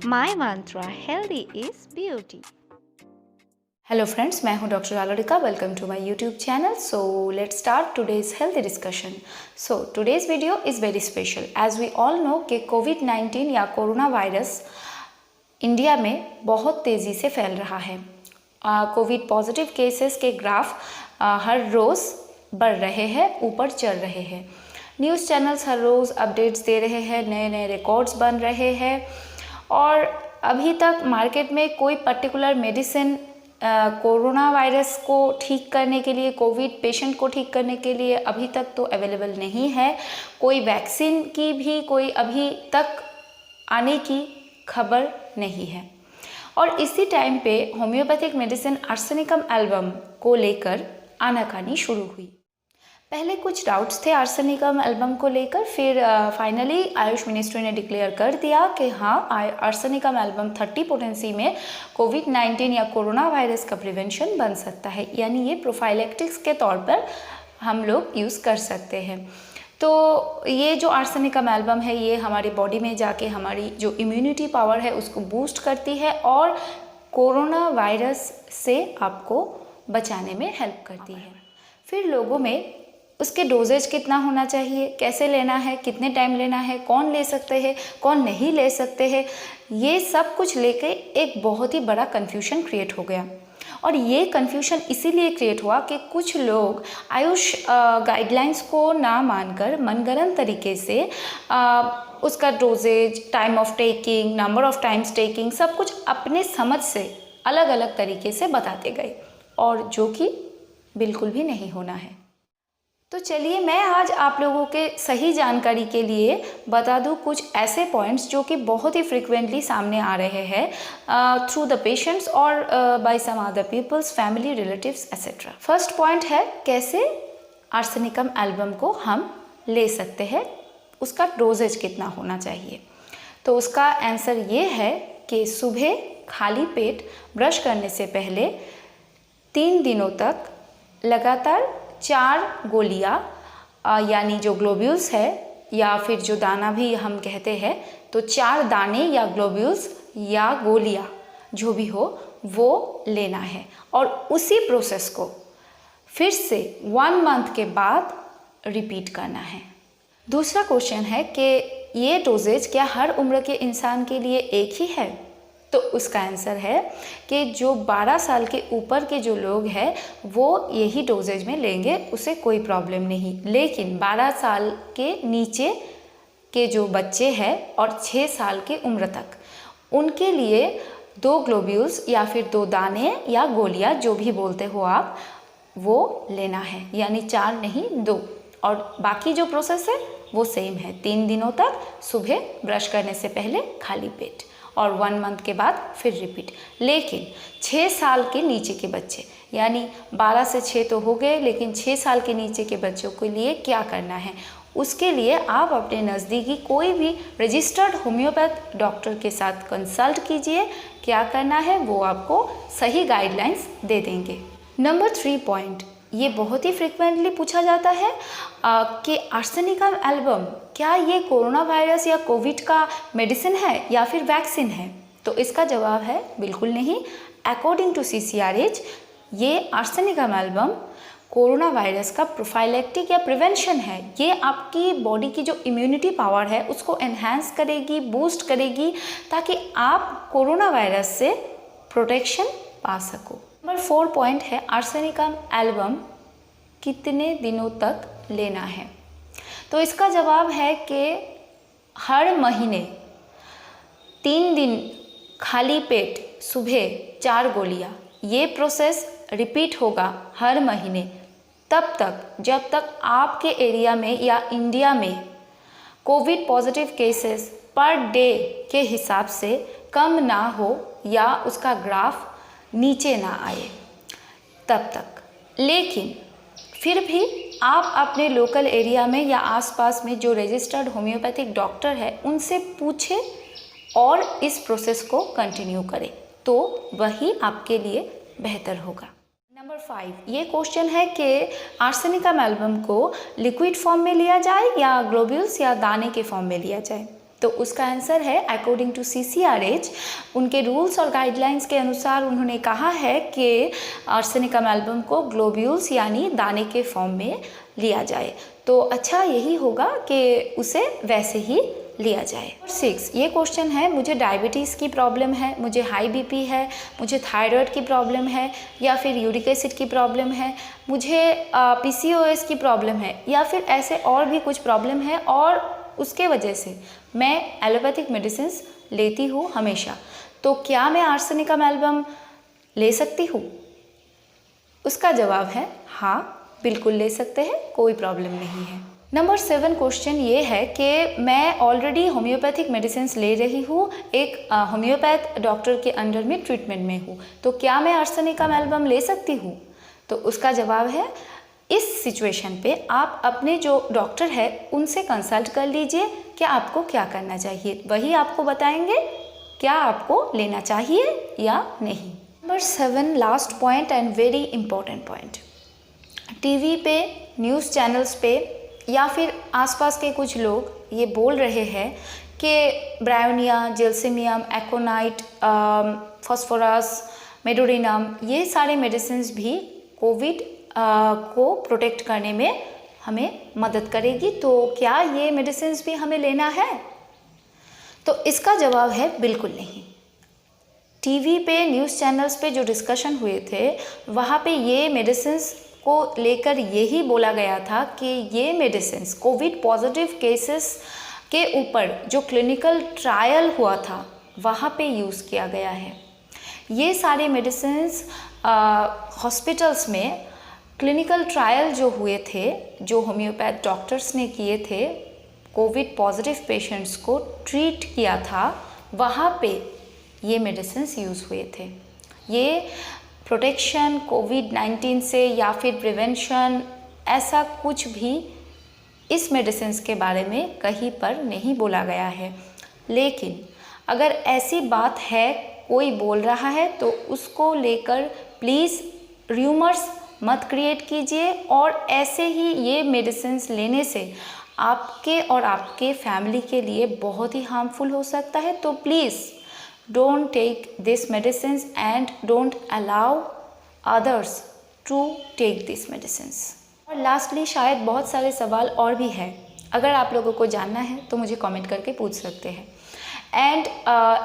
My mantra healthy is beauty. Hello friends, मैं हूं doctor आलोरिका. Welcome to my YouTube channel. So let's start today's healthy discussion. So today's video is very special as we all know कि COVID या corona virus India में बहुत तेज़ी से फैल रहा है. कोविड पॉजिटिव केसेस के ग्राफ हर रोज़ बढ़ रहे हैं, ऊपर चल रहे हैं. न्यूज़ चैनल्स हर रोज़ अपडेट्स दे रहे हैं, नए नए रिकॉर्ड्स बन रहे हैं और अभी तक मार्केट में कोई पर्टिकुलर मेडिसिन कोरोना वायरस को ठीक करने के लिए, कोविड पेशेंट को ठीक करने के लिए अभी तक तो अवेलेबल नहीं है. कोई वैक्सीन की भी कोई अभी तक आने की खबर नहीं है. और इसी टाइम पे होम्योपैथिक मेडिसिन आर्सेनिकम एल्बम को लेकर आनाकानी शुरू हुई. पहले कुछ डाउट्स थे आर्सेनिकम एल्बम को लेकर, फिर फाइनली आयुष मिनिस्ट्री ने डिक्लेयर कर दिया कि हाँ, आर्सेनिकम एल्बम 30 पोटेंसी में कोविड-19 या कोरोना वायरस का प्रिवेंशन बन सकता है. यानी ये प्रोफाइलेक्टिक्स के तौर पर हम लोग यूज़ कर सकते हैं. तो ये जो आर्सेनिकम एल्बम है ये हमारी बॉडी में जाके हमारी जो इम्यूनिटी पावर है उसको बूस्ट करती है और कोरोना वायरस से आपको बचाने में हेल्प करती है. फिर लोगों में उसके डोजेज कितना होना चाहिए, कैसे लेना है, कितने टाइम लेना है, कौन ले सकते हैं, कौन नहीं ले सकते हैं, ये सब कुछ लेके एक बहुत ही बड़ा कन्फ्यूजन क्रिएट हो गया. और ये कन्फ्यूजन इसीलिए क्रिएट हुआ कि कुछ लोग आयुष गाइडलाइंस को ना मानकर मनगढ़ंत तरीके से उसका doses, time of taking, number of times taking सब कुछ अपने समझ से अलग अलग तरीके से बताते गए और जो कि बिल्कुल भी नहीं होना है. तो चलिए मैं आज आप लोगों के सही जानकारी के लिए बता दूं कुछ ऐसे पॉइंट्स जो कि बहुत ही फ्रिक्वेंटली सामने आ रहे हैं थ्रू द पेशेंट्स और by some other peoples, family, relatives etcetera. First point है कैसे आर्सेनिकम एल्बम को हम ले सकते हैं, उसका डोजेज कितना होना चाहिए. तो उसका आंसर ये है कि सुबह खाली पेट ब्रश करने से पहले 3 दिनों तक लगातार 4 गोलियां यानी जो ग्लोब्यूल्स है या फिर जो दाना भी हम कहते हैं, तो 4 दाने या ग्लोब्यूल्स या गोलियां जो भी हो वो लेना है और उसी प्रोसेस को फिर से 1 मंथ के बाद रिपीट करना है. दूसरा क्वेश्चन है कि ये डोजेज क्या हर उम्र के इंसान के लिए एक ही है. तो उसका आंसर है कि जो 12 साल के ऊपर के जो लोग हैं वो यही डोजेज में लेंगे, उसे कोई प्रॉब्लम नहीं. लेकिन 12 साल के नीचे के जो बच्चे हैं और 6 साल की उम्र तक, उनके लिए 2 ग्लोब्यूल्स या फिर 2 दाने या गोलियां जो भी बोलते हो आप, वो लेना है. यानी 4 नहीं 2. और बाकी जो प्रोसेस है वो सेम है. 3 दिनों तक सुबह ब्रश करने से पहले खाली पेट और 1 मंथ के बाद फिर रिपीट. लेकिन 6 साल के नीचे के बच्चे, यानी 12 से 6 तो हो गए, लेकिन 6 साल के नीचे के बच्चों के लिए क्या करना है, उसके लिए आप अपने नज़दीकी कोई भी रजिस्टर्ड होम्योपैथ डॉक्टर के साथ कंसल्ट कीजिए. क्या करना है वो आपको सही गाइडलाइंस दे देंगे. नंबर 3 पॉइंट, ये बहुत ही फ्रिक्वेंटली पूछा जाता है कि आर्सेनिकम एल्बम क्या ये कोरोना वायरस या कोविड का मेडिसिन है या फिर वैक्सीन है. तो इसका जवाब है बिल्कुल नहीं. अकॉर्डिंग टू CCRH ये आर्सेनिकम एल्बम कोरोना वायरस का प्रोफाइलेक्टिक या प्रिवेंशन है. ये आपकी बॉडी की जो इम्यूनिटी पावर है उसको एनहांस करेगी, बूस्ट करेगी, ताकि आप कोरोना वायरस से प्रोटेक्शन पा सको. नंबर 4 पॉइंट है आर्सेनिकम एल्बम कितने दिनों तक लेना है. तो इसका जवाब है कि हर महीने 3 दिन खाली पेट सुबह 4 गोलियां, ये प्रोसेस रिपीट होगा हर महीने तब तक जब तक आपके एरिया में या इंडिया में Covid positive cases per day के हिसाब से कम ना हो या उसका ग्राफ नीचे ना आए तब तक. लेकिन फिर भी आप अपने लोकल एरिया में या आसपास में जो रजिस्टर्ड होम्योपैथिक डॉक्टर है उनसे पूछें और इस प्रोसेस को कंटिन्यू करें, तो वही आपके लिए बेहतर होगा. नंबर 5, ये क्वेश्चन है कि आर्सेनिकम एल्बम को लिक्विड फॉर्म में लिया जाए या ग्लोब्यूल्स या दाने के फॉर्म में लिया जाए. तो उसका आंसर है अकॉर्डिंग टू CCRH, उनके रूल्स और गाइडलाइंस के अनुसार उन्होंने कहा है कि आर्सेनिक अमेल्गम को ग्लोब्यूल्स यानी दाने के फॉर्म में लिया जाए। तो अच्छा यही होगा कि उसे वैसे ही लिया जाए। 6, ये क्वेश्चन है, मुझे डायबिटीज़ की प्रॉब्लम है, मुझे हाई BP है, मुझे थायराइड की प्रॉब्लम है, या फिर यूरिक एसिड की प्रॉब्लम है, मुझे PCOS की प्रॉब्लम है, या फिर ऐसे और भी कुछ प्रॉब्लम है और उसके वजह से मैं एलोपैथिक मेडिसिन लेती हूँ हमेशा, तो क्या मैं आर्सेनिक अमेल्गम ले सकती हूँ? उसका जवाब है हाँ, बिल्कुल ले सकते हैं, कोई प्रॉब्लम नहीं है। नंबर 7 क्वेश्चन ये है कि मैं ऑलरेडी होम्योपैथिक मेडिसिन ले रही हूँ, एक होम्योपैथ डॉक्टर के अंडर में ट्रीटमेंट में हूँ, तो क्या मैं आर्सेनिक अमेल्गम ले सकती हूँ? तो उसका जवाब है इस सिचुएशन पे आप अपने जो डॉक्टर है उनसे कंसल्ट कर लीजिए कि आपको क्या करना चाहिए, वही आपको बताएंगे क्या आपको लेना चाहिए या नहीं। Number 7 last point and very important point, TV पे, न्यूज़ चैनल्स पे या फिर आसपास के कुछ लोग ये बोल रहे हैं कि ब्रायोनिया, जेल्सिमियम, एकोनाइट, फॉस्फोरस, मेडोरिनम, ये सारे मेडिसिन्स भी कोविड को प्रोटेक्ट करने में हमें मदद करेगी, तो क्या ये मेडिसिन्स भी हमें लेना है? तो इसका जवाब है बिल्कुल नहीं। टीवी पे, न्यूज़ चैनल्स पे जो डिस्कशन हुए थे वहाँ पे ये मेडिसिन्स को लेकर यही बोला गया था कि ये मेडिसिन्स कोविड पॉजिटिव केसेस के ऊपर जो क्लिनिकल ट्रायल हुआ था वहाँ पे यूज़ किया गया है। ये सारे मेडिसिन्स हॉस्पिटल्स में क्लिनिकल ट्रायल जो हुए थे, जो होम्योपैथ डॉक्टर्स ने किए थे, कोविड पॉजिटिव पेशेंट्स को ट्रीट किया था, वहाँ पे ये मेडिसिन्स यूज़ हुए थे। ये प्रोटेक्शन कोविड-19 से या फिर प्रिवेंशन ऐसा कुछ भी इस मेडिसिन्स के बारे में कहीं पर नहीं बोला गया है। लेकिन अगर ऐसी बात है, कोई बोल रहा है, तो उसको लेकर प्लीज़ र्यूमर्स मत क्रिएट कीजिए, और ऐसे ही ये मेडिसिन्स लेने से आपके और आपके फैमिली के लिए बहुत ही हार्मफुल हो सकता है। तो please don't take these medicines and don't allow others to take these medicines। और लास्टली शायद बहुत सारे सवाल और भी हैं, अगर आप लोगों को जानना है तो मुझे कमेंट करके पूछ सकते हैं। And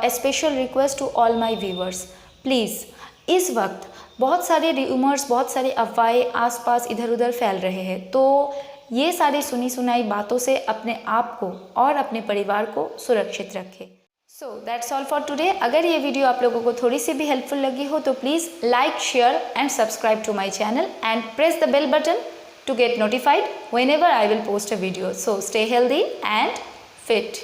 a special request to all my viewers, please इस वक्त बहुत सारे र्यूमर्स, बहुत सारे अफवाहें आसपास इधर उधर फैल रहे हैं, तो ये सारी सुनी सुनाई बातों से अपने आप को और अपने परिवार को सुरक्षित रखें। So that's all for today. अगर ये वीडियो आप लोगों को थोड़ी सी भी हेल्पफुल लगी हो तो please like, share and subscribe to my channel and press the bell button to get notified whenever I will post a video. So stay healthy and fit.